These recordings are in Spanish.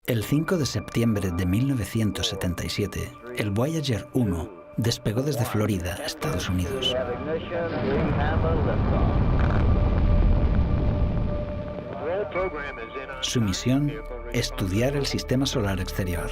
El 5 de septiembre de 1977, el Voyager 1 despegó desde Florida, Estados Unidos. Su misión, estudiar el sistema solar exterior.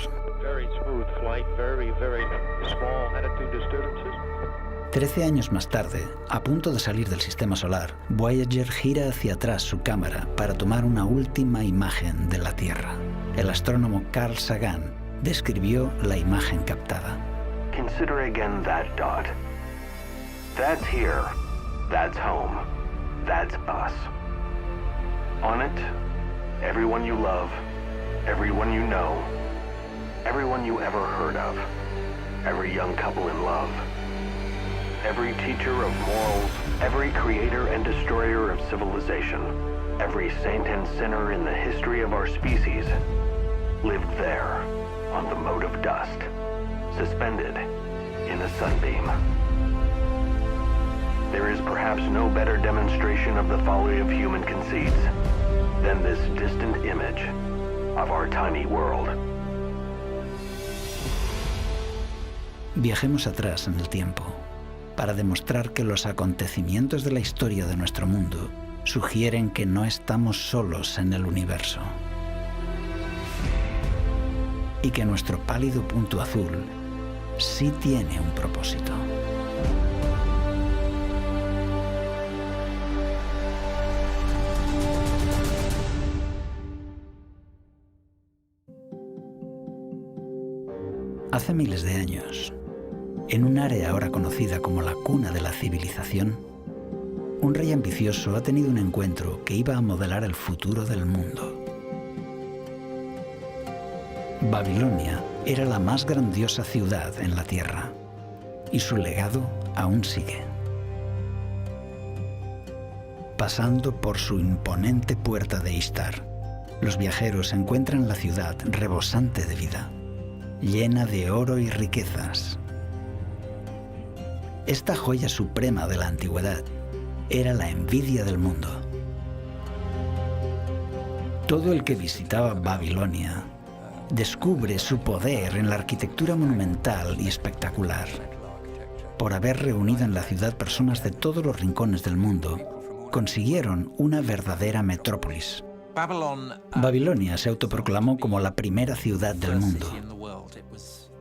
13 años más tarde, a punto de salir del sistema solar, Voyager gira hacia atrás su cámara para tomar una última imagen de la Tierra. El astrónomo Carl Sagan describió la imagen captada. Consider again that dot. That's here. That's home. That's us. On it, everyone you love, everyone you know, everyone you ever heard of, every young couple in love, every teacher of morals, every creator and destroyer of civilization, every saint and sinner in the history of our species lived there on the mote of dust, suspended in a sunbeam. There is perhaps no better demonstration of the folly of human conceits than this distant image of our tiny world. Viajemos atrás en el tiempo para demostrar que los acontecimientos de la historia de nuestro mundo sugieren que no estamos solos en el universo y que nuestro pálido punto azul sí tiene un propósito. Hace miles de años, en un área ahora conocida como la cuna de la civilización, un rey ambicioso ha tenido un encuentro que iba a modelar el futuro del mundo. Babilonia era la más grandiosa ciudad en la Tierra, y su legado aún sigue. Pasando por su imponente puerta de Ishtar, los viajeros encuentran la ciudad rebosante de vida, llena de oro y riquezas. Esta joya suprema de la antigüedad era la envidia del mundo. Todo el que visitaba Babilonia descubre su poder en la arquitectura monumental y espectacular, por haber reunido en la ciudad personas de todos los rincones del mundo. Consiguieron una verdadera metrópolis. Babilonia se autoproclamó como la primera ciudad del mundo,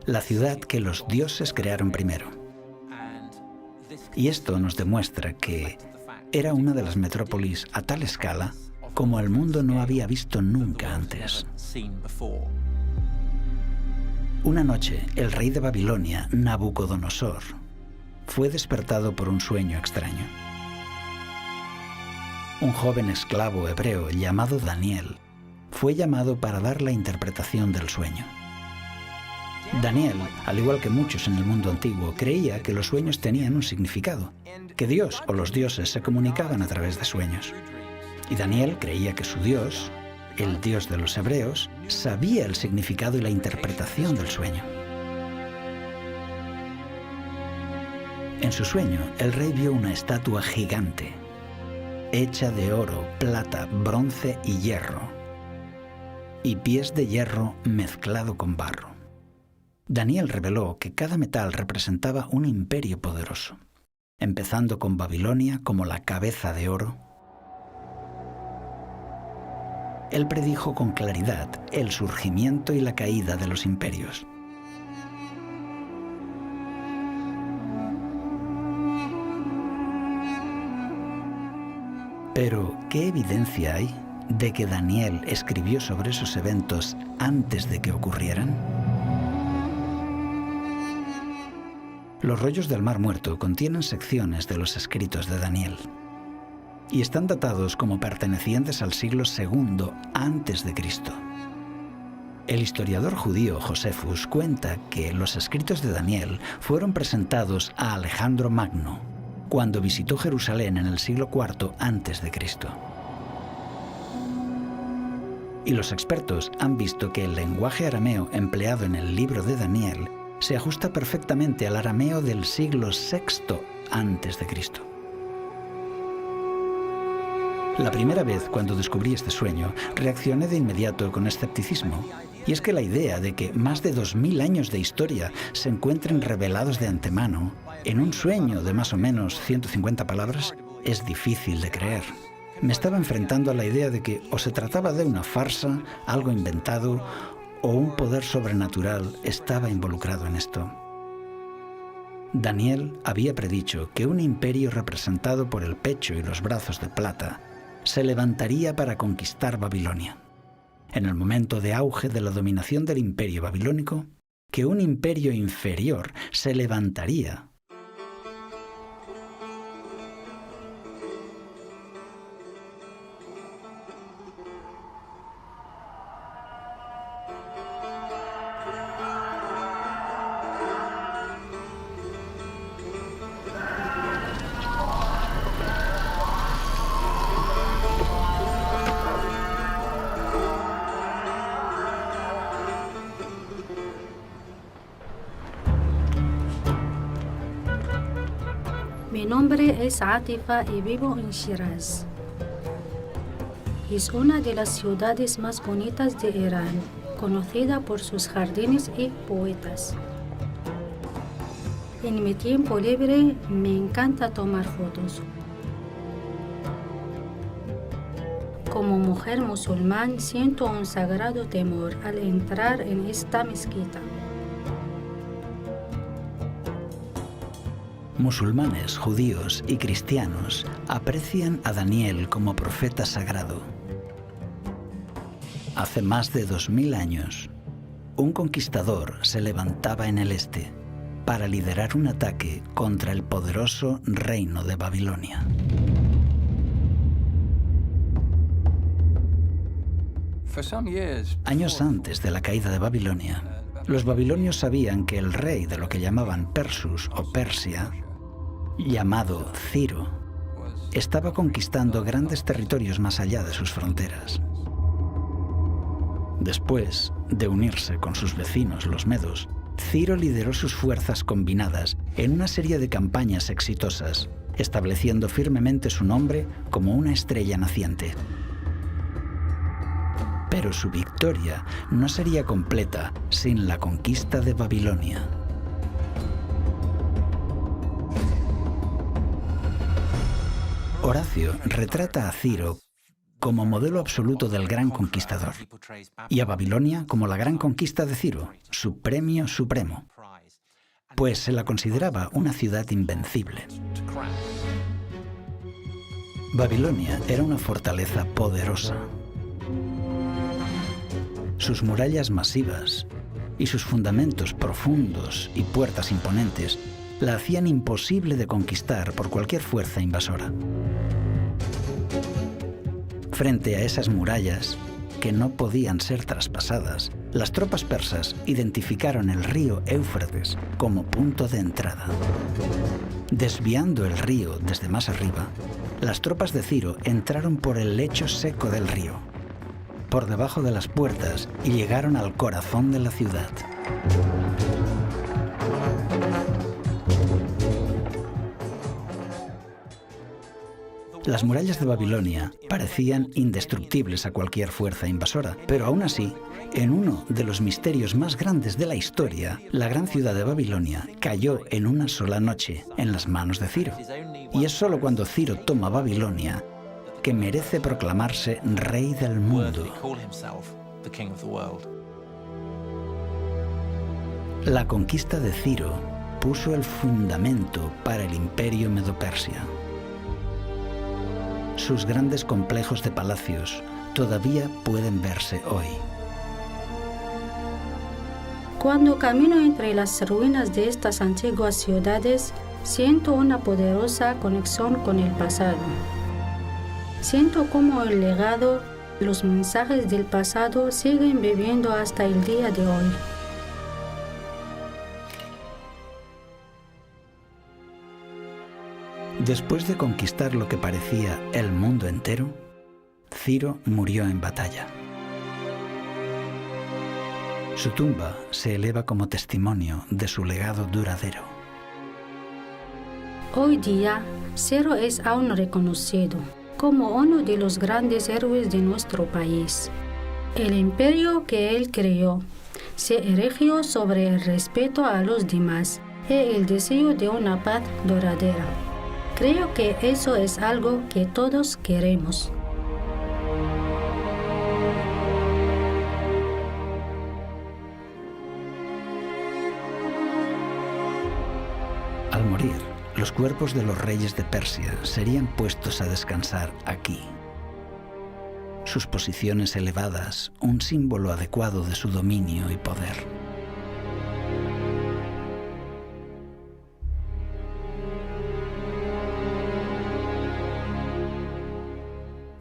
la ciudad que los dioses crearon primero. Y esto nos demuestra que era una de las metrópolis a tal escala como el mundo no había visto nunca antes. Una noche, el rey de Babilonia, Nabucodonosor, fue despertado por un sueño extraño. Un joven esclavo hebreo llamado Daniel fue llamado para dar la interpretación del sueño. Daniel, al igual que muchos en el mundo antiguo, creía que los sueños tenían un significado, que Dios o los dioses se comunicaban a través de sueños. Y Daniel creía que su Dios, el Dios de los hebreos, sabía el significado y la interpretación del sueño. En su sueño, el rey vio una estatua gigante, hecha de oro, plata, bronce y hierro, y pies de hierro mezclado con barro. Daniel reveló que cada metal representaba un imperio poderoso, empezando con Babilonia como la cabeza de oro. Él predijo con claridad el surgimiento y la caída de los imperios. Pero, ¿qué evidencia hay de que Daniel escribió sobre esos eventos antes de que ocurrieran? Los rollos del Mar Muerto contienen secciones de los escritos de Daniel y están datados como pertenecientes al siglo II a.C. El historiador judío Josefus cuenta que los escritos de Daniel fueron presentados a Alejandro Magno cuando visitó Jerusalén en el siglo IV a.C. Y los expertos han visto que el lenguaje arameo empleado en el libro de Daniel se ajusta perfectamente al arameo del siglo VI a.C. La primera vez cuando descubrí este sueño, reaccioné de inmediato con escepticismo, Y es que la idea de que más de 2000 años de historia se encuentren revelados de antemano en un sueño de más o menos 150 palabras es difícil de creer. Me estaba enfrentando a la idea de que o se trataba de una farsa, algo inventado, o un poder sobrenatural estaba involucrado en esto. Daniel había predicho que un imperio representado por el pecho y los brazos de plata se levantaría para conquistar Babilonia. En el momento de auge de la dominación del imperio babilónico, que un imperio inferior se levantaría. Mi nombre es Atifa y vivo en Shiraz. Es una de las ciudades más bonitas de Irán, conocida por sus jardines y poetas. En mi tiempo libre me encanta tomar fotos. Como mujer musulmán siento un sagrado temor al entrar en esta mezquita. Musulmanes, judíos y cristianos aprecian a Daniel como profeta sagrado. Hace más de 2000 años, un conquistador se levantaba en el este para liderar un ataque contra el poderoso reino de Babilonia. Años antes de la caída de Babilonia, los babilonios sabían que el rey de lo que llamaban Persus o Persia, llamado Ciro, estaba conquistando grandes territorios más allá de sus fronteras. Después de unirse con sus vecinos, los medos, Ciro lideró sus fuerzas combinadas en una serie de campañas exitosas, estableciendo firmemente su nombre como una estrella naciente. Pero su victoria no sería completa sin la conquista de Babilonia. Horacio retrata a Ciro como modelo absoluto del gran conquistador y a Babilonia como la gran conquista de Ciro, su premio supremo, pues se la consideraba una ciudad invencible. Babilonia era una fortaleza poderosa. Sus murallas masivas y sus fundamentos profundos y puertas imponentes la hacían imposible de conquistar por cualquier fuerza invasora. Frente a esas murallas, que no podían ser traspasadas, las tropas persas identificaron el río Éufrates como punto de entrada. Desviando el río desde más arriba, las tropas de Ciro entraron por el lecho seco del río, por debajo de las puertas, y llegaron al corazón de la ciudad. Las murallas de Babilonia parecían indestructibles a cualquier fuerza invasora, pero aún así, en uno de los misterios más grandes de la historia, la gran ciudad de Babilonia cayó en una sola noche en las manos de Ciro. Y es solo cuando Ciro toma Babilonia que merece proclamarse rey del mundo. La conquista de Ciro puso el fundamento para el imperio medo-persia. Sus grandes complejos de palacios todavía pueden verse hoy. Cuando camino entre las ruinas de estas antiguas ciudades, siento una poderosa conexión con el pasado. Siento cómo el legado, los mensajes del pasado siguen viviendo hasta el día de hoy. Después de conquistar lo que parecía el mundo entero, Ciro murió en batalla. Su tumba se eleva como testimonio de su legado duradero. Hoy día, Ciro es aún reconocido como uno de los grandes héroes de nuestro país. El imperio que él creó se erigió sobre el respeto a los demás y el deseo de una paz duradera. Creo que eso es algo que todos queremos. Al morir, los cuerpos de los reyes de Persia serían puestos a descansar aquí. Sus posiciones elevadas, un símbolo adecuado de su dominio y poder.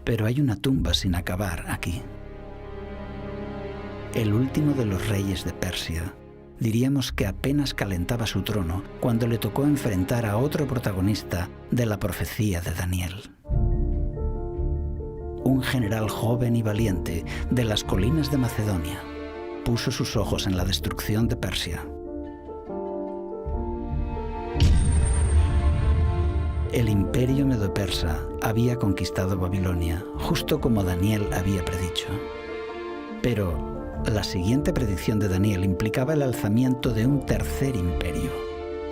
Pero hay una tumba sin acabar aquí. El último de los reyes de Persia, diríamos que apenas calentaba su trono cuando le tocó enfrentar a otro protagonista de la profecía de Daniel. Un general joven y valiente de las colinas de Macedonia puso sus ojos en la destrucción de Persia. El imperio medo-persa había conquistado Babilonia, justo como Daniel había predicho. Pero la siguiente predicción de Daniel implicaba el alzamiento de un tercer imperio,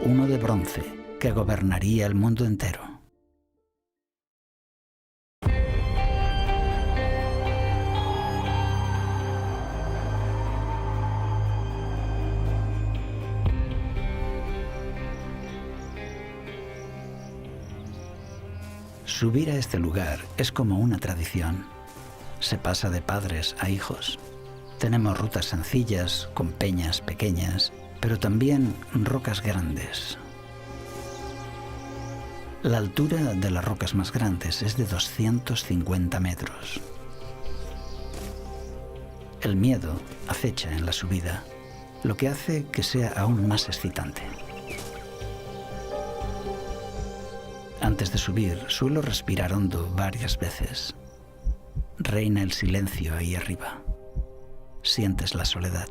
uno de bronce, que gobernaría el mundo entero. Subir a este lugar es como una tradición. Se pasa de padres a hijos. Tenemos rutas sencillas, con peñas pequeñas, pero también rocas grandes. La altura de las rocas más grandes es de 250 metros. El miedo acecha en la subida, lo que hace que sea aún más excitante. Antes de subir, suelo respirar hondo varias veces. Reina el silencio ahí arriba. Sientes la soledad.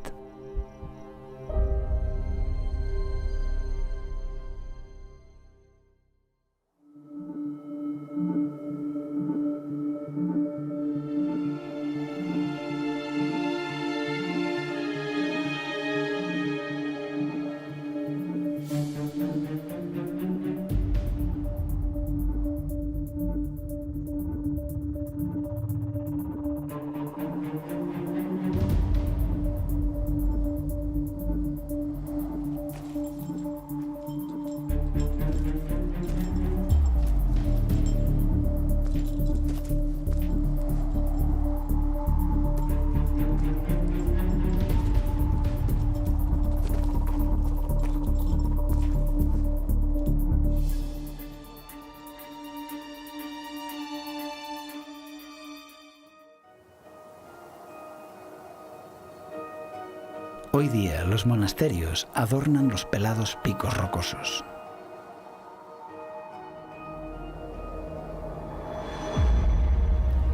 Hoy día los monasterios adornan los pelados picos rocosos.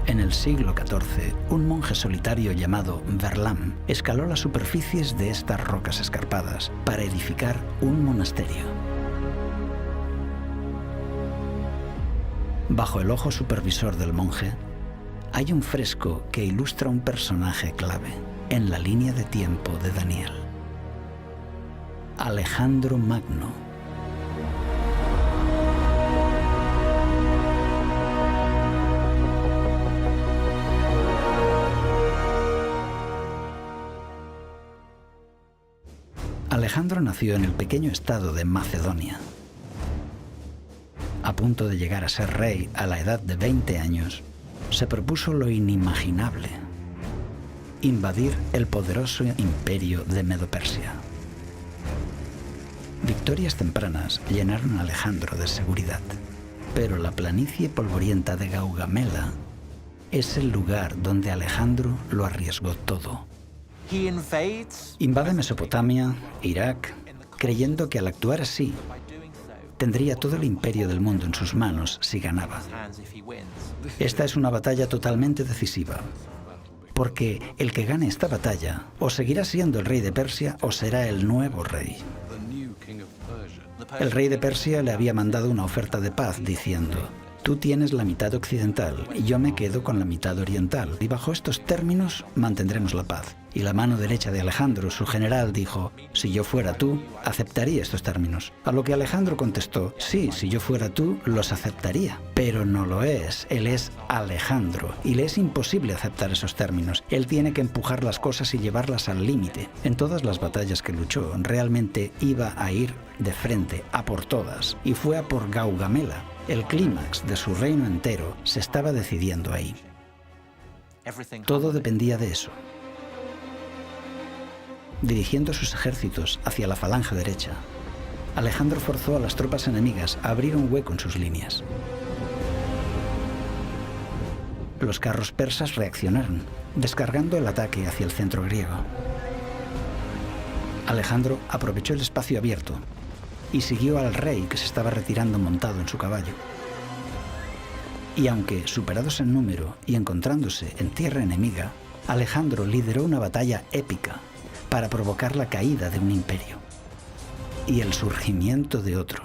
En el siglo XIV, un monje solitario llamado Verlam escaló las superficies de estas rocas escarpadas para edificar un monasterio. Bajo el ojo supervisor del monje, hay un fresco que ilustra un personaje clave en la línea de tiempo de Daniel: Alejandro Magno. Alejandro nació en el pequeño estado de Macedonia. A punto de llegar a ser rey a la edad de 20 años, se propuso lo inimaginable: invadir el poderoso imperio de Medo-Persia. Victorias tempranas llenaron a Alejandro de seguridad, pero la planicie polvorienta de Gaugamela es el lugar donde Alejandro lo arriesgó todo. Invade Mesopotamia, Irak, creyendo que al actuar así tendría todo el imperio del mundo en sus manos si ganaba. Esta es una batalla totalmente decisiva, porque el que gane esta batalla o seguirá siendo el rey de Persia o será el nuevo rey. El rey de Persia le había mandado una oferta de paz diciendo: Tú tienes la mitad occidental y yo me quedo con la mitad oriental, y bajo estos términos mantendremos la paz. Y la mano derecha de Alejandro, su general, dijo: si yo fuera tú, aceptaría estos términos. A lo que Alejandro contestó: sí, si yo fuera tú, los aceptaría. Pero no lo es. Él es Alejandro y le es imposible aceptar esos términos. Él tiene que empujar las cosas y llevarlas al límite. En todas las batallas que luchó, realmente iba a ir de frente, a por todas, y fue a por Gaugamela. El clímax de su reino entero se estaba decidiendo ahí. Todo dependía de eso. Dirigiendo sus ejércitos hacia la falange derecha, Alejandro forzó a las tropas enemigas a abrir un hueco en sus líneas. Los carros persas reaccionaron, descargando el ataque hacia el centro griego. Alejandro aprovechó el espacio abierto y siguió al rey, que se estaba retirando montado en su caballo. Y aunque superados en número y encontrándose en tierra enemiga, Alejandro lideró una batalla épica para provocar la caída de un imperio y el surgimiento de otro.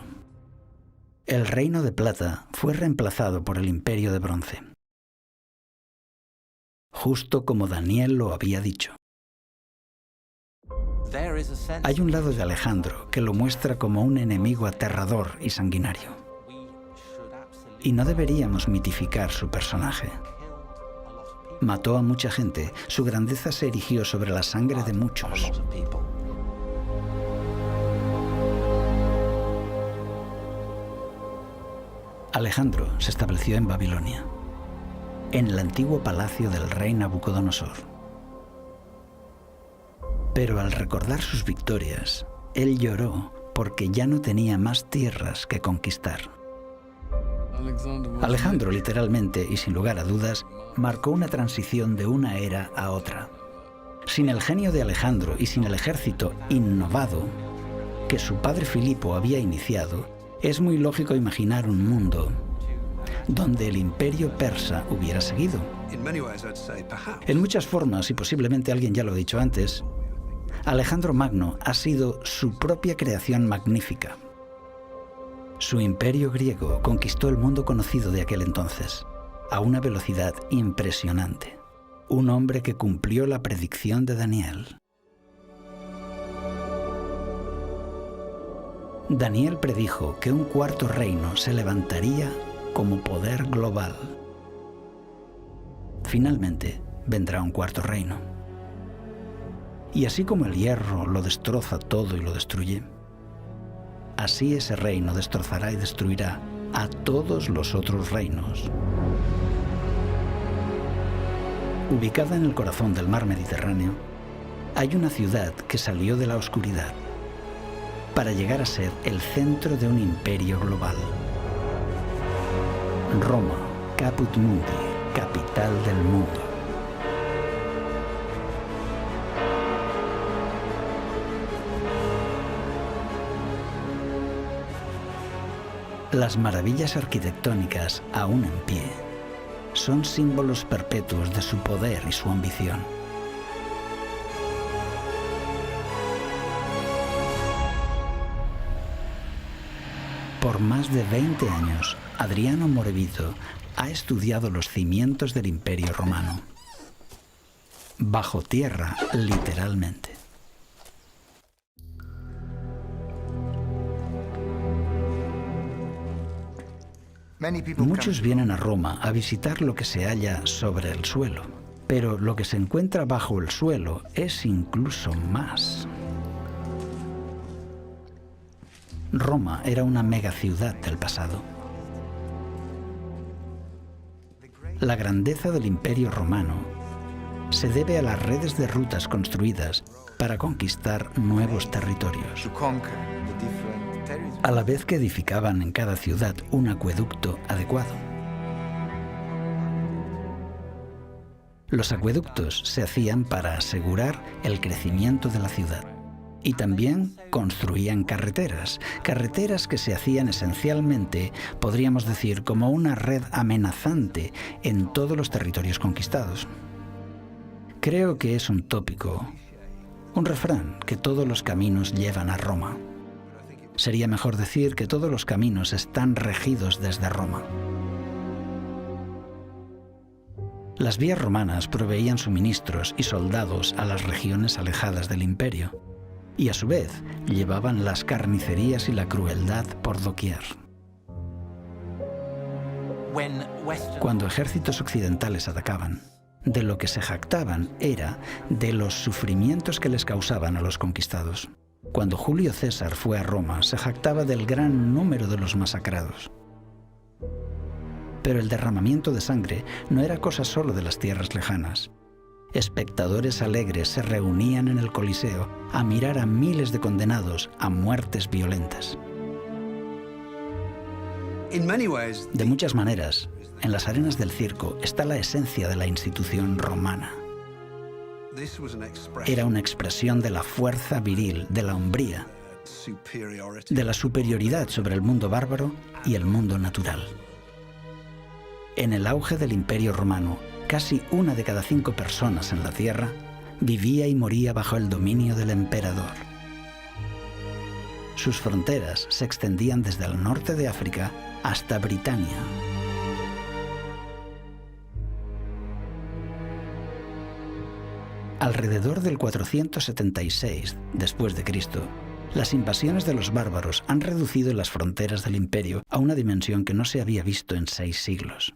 El reino de plata fue reemplazado por el imperio de bronce, justo como Daniel lo había dicho. Hay un lado de Alejandro que lo muestra como un enemigo aterrador y sanguinario. Y no deberíamos mitificar su personaje. Mató a mucha gente, su grandeza se erigió sobre la sangre de muchos. Alejandro se estableció en Babilonia, en el antiguo palacio del rey Nabucodonosor. Pero al recordar sus victorias, él lloró porque ya no tenía más tierras que conquistar. Alejandro, literalmente y sin lugar a dudas, marcó una transición de una era a otra. Sin el genio de Alejandro y sin el ejército innovado que su padre Filipo había iniciado, es muy lógico imaginar un mundo donde el imperio persa hubiera seguido. En muchas formas, y posiblemente alguien ya lo ha dicho antes, Alejandro Magno ha sido su propia creación magnífica. Su imperio griego conquistó el mundo conocido de aquel entonces, a una velocidad impresionante. Un hombre que cumplió la predicción de Daniel. Daniel predijo que un cuarto reino se levantaría como poder global. Finalmente, vendrá un cuarto reino. Y así como el hierro lo destroza todo y lo destruye, así ese reino destrozará y destruirá a todos los otros reinos. Ubicada en el corazón del mar Mediterráneo, hay una ciudad que salió de la oscuridad para llegar a ser el centro de un imperio global. Roma, Caput Mundi, capital del mundo. Las maravillas arquitectónicas, aún en pie, son símbolos perpetuos de su poder y su ambición. Por más de 20 años, Adriano Morevito ha estudiado los cimientos del Imperio Romano. Bajo tierra, literalmente. Muchos vienen a Roma a visitar lo que se halla sobre el suelo, pero lo que se encuentra bajo el suelo es incluso más. Roma era una megaciudad del pasado. La grandeza del Imperio Romano se debe a las redes de rutas construidas para conquistar nuevos territorios, a la vez que edificaban en cada ciudad un acueducto adecuado. Los acueductos se hacían para asegurar el crecimiento de la ciudad. Y también construían carreteras que se hacían esencialmente, podríamos decir, como una red amenazante en todos los territorios conquistados. Creo que es un tópico, un refrán, que todos los caminos llevan a Roma. Sería mejor decir que todos los caminos están regidos desde Roma. Las vías romanas proveían suministros y soldados a las regiones alejadas del imperio, y a su vez llevaban las carnicerías y la crueldad por doquier. Cuando ejércitos occidentales atacaban, de lo que se jactaban era de los sufrimientos que les causaban a los conquistados. Cuando Julio César fue a Roma, se jactaba del gran número de los masacrados. Pero el derramamiento de sangre no era cosa solo de las tierras lejanas. Espectadores alegres se reunían en el Coliseo a mirar a miles de condenados a muertes violentas. De muchas maneras, en las arenas del circo está la esencia de la institución romana. Era una expresión de la fuerza viril, de la hombría, de la superioridad sobre el mundo bárbaro y el mundo natural. En el auge del Imperio Romano, casi 1 de cada 5 personas en la Tierra vivía y moría bajo el dominio del emperador. Sus fronteras se extendían desde el norte de África hasta Britania. Alrededor del 476 después de Cristo, las invasiones de los bárbaros han reducido las fronteras del imperio a una dimensión que no se había visto en 6 siglos.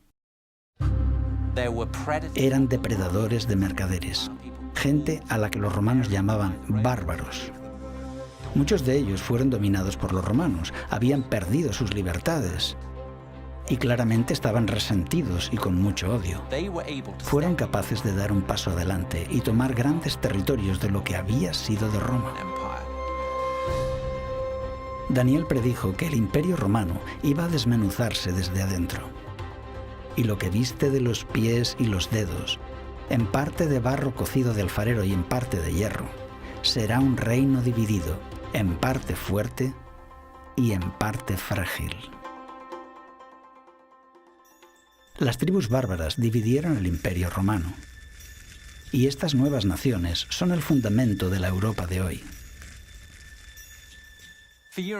Eran depredadores de mercaderes, gente a la que los romanos llamaban bárbaros. Muchos de ellos fueron dominados por los romanos, habían perdido sus libertades y claramente estaban resentidos y con mucho odio. Fueron capaces de dar un paso adelante y tomar grandes territorios de lo que había sido de Roma. Daniel predijo que el Imperio Romano iba a desmenuzarse desde adentro. Y lo que viste de los pies y los dedos, en parte de barro cocido de alfarero y en parte de hierro, será un reino dividido, en parte fuerte y en parte frágil. Las tribus bárbaras dividieron el Imperio Romano, y estas nuevas naciones son el fundamento de la Europa de hoy.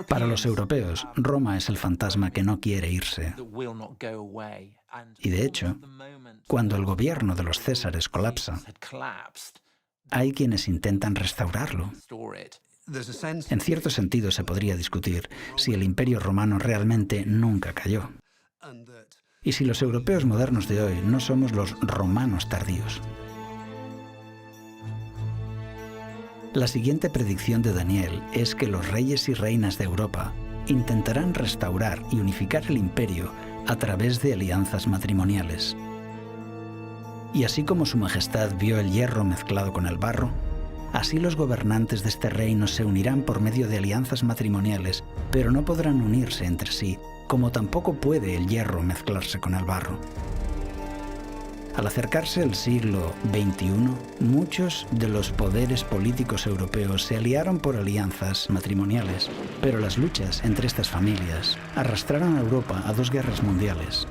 Para los europeos, Roma es el fantasma que no quiere irse. Y de hecho, cuando el gobierno de los Césares colapsa, hay quienes intentan restaurarlo. En cierto sentido se podría discutir si el Imperio Romano realmente nunca cayó. Y si los europeos modernos de hoy no somos los romanos tardíos. La siguiente predicción de Daniel es que los reyes y reinas de Europa intentarán restaurar y unificar el imperio a través de alianzas matrimoniales. Y así como su majestad vio el hierro mezclado con el barro, así los gobernantes de este reino se unirán por medio de alianzas matrimoniales, pero no podrán unirse entre sí, como tampoco puede el hierro mezclarse con el barro. Al acercarse el siglo XXI, muchos de los poderes políticos europeos se aliaron por alianzas matrimoniales, pero las luchas entre estas familias arrastraron a Europa a 2 guerras mundiales.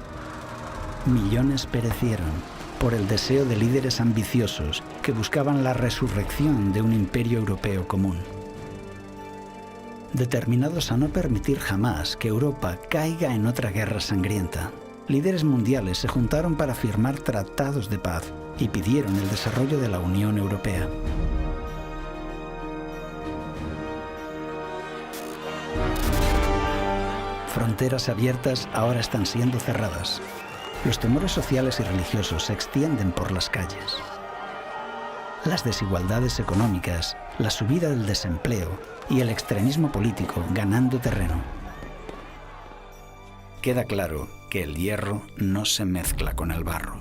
Millones perecieron por el deseo de líderes ambiciosos que buscaban la resurrección de un imperio europeo común. Determinados a no permitir jamás que Europa caiga en otra guerra sangrienta, líderes mundiales se juntaron para firmar tratados de paz y pidieron el desarrollo de la Unión Europea. Fronteras abiertas ahora están siendo cerradas. Los temores sociales y religiosos se extienden por las calles. Las desigualdades económicas, la subida del desempleo y el extremismo político ganando terreno. Queda claro que el hierro no se mezcla con el barro.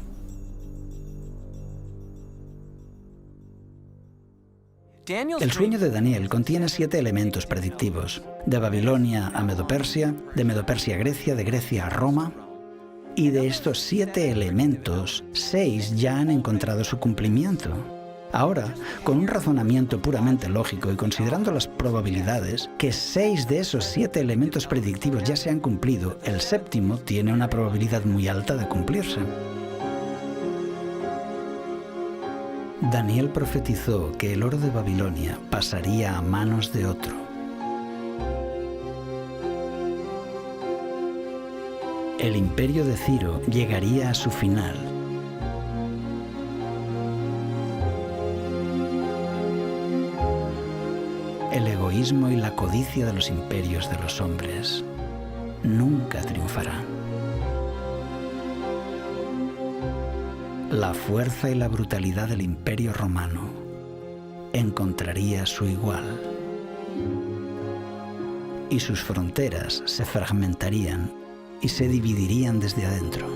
El sueño de Daniel contiene 7 elementos predictivos: de Babilonia a Medo-Persia, de Medo-Persia a Grecia, de Grecia a Roma. Y de estos 7 elementos, 6 ya han encontrado su cumplimiento. Ahora, con un razonamiento puramente lógico y considerando las probabilidades, que 6 de esos 7 elementos predictivos ya se han cumplido, el 7º tiene una probabilidad muy alta de cumplirse. Daniel profetizó que el oro de Babilonia pasaría a manos de otro. El imperio de Ciro llegaría a su final. el egoísmo y la codicia de los imperios de los hombres nunca triunfarán. La fuerza y la brutalidad del Imperio Romano encontraría su igual, y sus fronteras se fragmentarían y se dividirían desde adentro.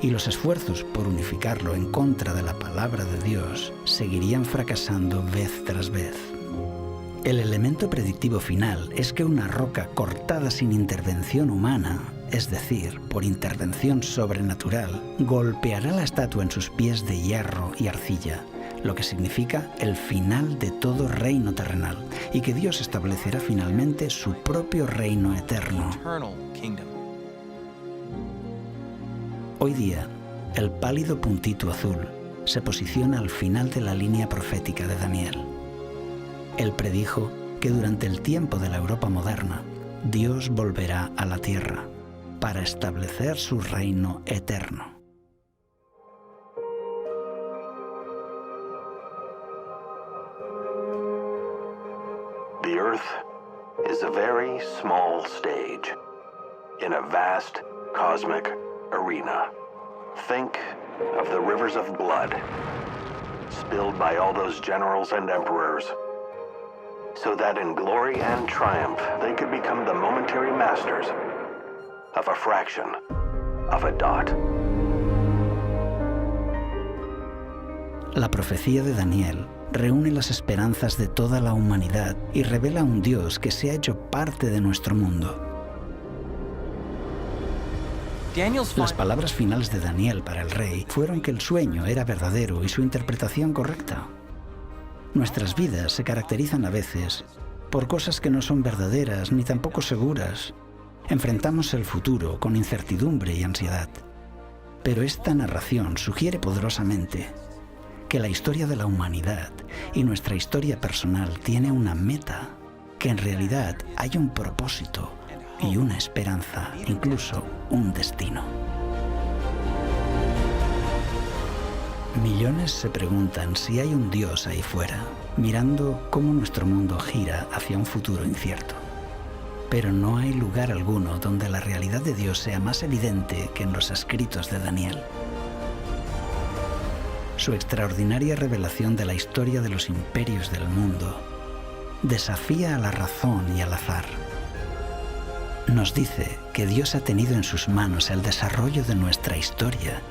Y los esfuerzos por unificarlo en contra de la palabra de Dios seguirían fracasando vez tras vez. El elemento predictivo final es que una roca cortada sin intervención humana, es decir, por intervención sobrenatural, golpeará la estatua en sus pies de hierro y arcilla, lo que significa el final de todo reino terrenal, y que Dios establecerá finalmente su propio reino eterno. Hoy día, el pálido puntito azul se posiciona al final de la línea profética de Daniel. Él predijo que durante el tiempo de la Europa moderna, Dios volverá a la tierra para establecer su reino eterno. The Earth is a very small stage in a vast cosmic arena. Think of the rivers of blood spilled by all those generals and emperors, so that in glory and triumph they could become the momentary masters of a fraction of a dot. La profecía de Daniel reúne las esperanzas de toda la humanidad y revela un Dios que se ha hecho parte de nuestro mundo. Las palabras finales de Daniel para el rey fueron que el sueño era verdadero y su interpretación correcta. Nuestras vidas se caracterizan a veces por cosas que no son verdaderas ni tampoco seguras. Enfrentamos el futuro con incertidumbre y ansiedad. Pero esta narración sugiere poderosamente que la historia de la humanidad y nuestra historia personal tiene una meta, que en realidad hay un propósito y una esperanza, incluso un destino. Millones se preguntan si hay un Dios ahí fuera, mirando cómo nuestro mundo gira hacia un futuro incierto. Pero no hay lugar alguno donde la realidad de Dios sea más evidente que en los escritos de Daniel. Su extraordinaria revelación de la historia de los imperios del mundo desafía a la razón y al azar. Nos dice que Dios ha tenido en sus manos el desarrollo de nuestra historia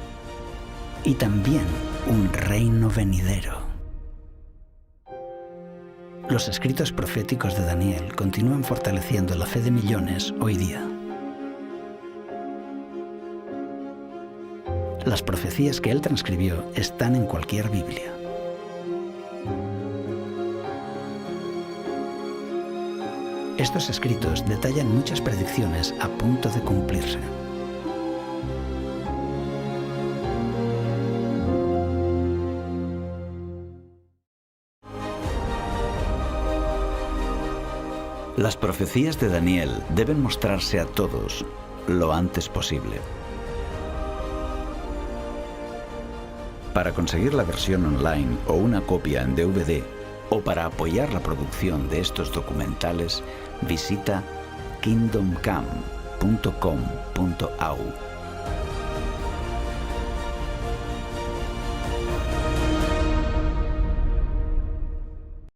y también un reino venidero. Los escritos proféticos de Daniel continúan fortaleciendo la fe de millones hoy día. Las profecías que él transcribió están en cualquier Biblia. Estos escritos detallan muchas predicciones a punto de cumplirse. Las profecías de Daniel deben mostrarse a todos lo antes posible. Para conseguir la versión online o una copia en DVD, o para apoyar la producción de estos documentales, visita kingdomcam.com.au.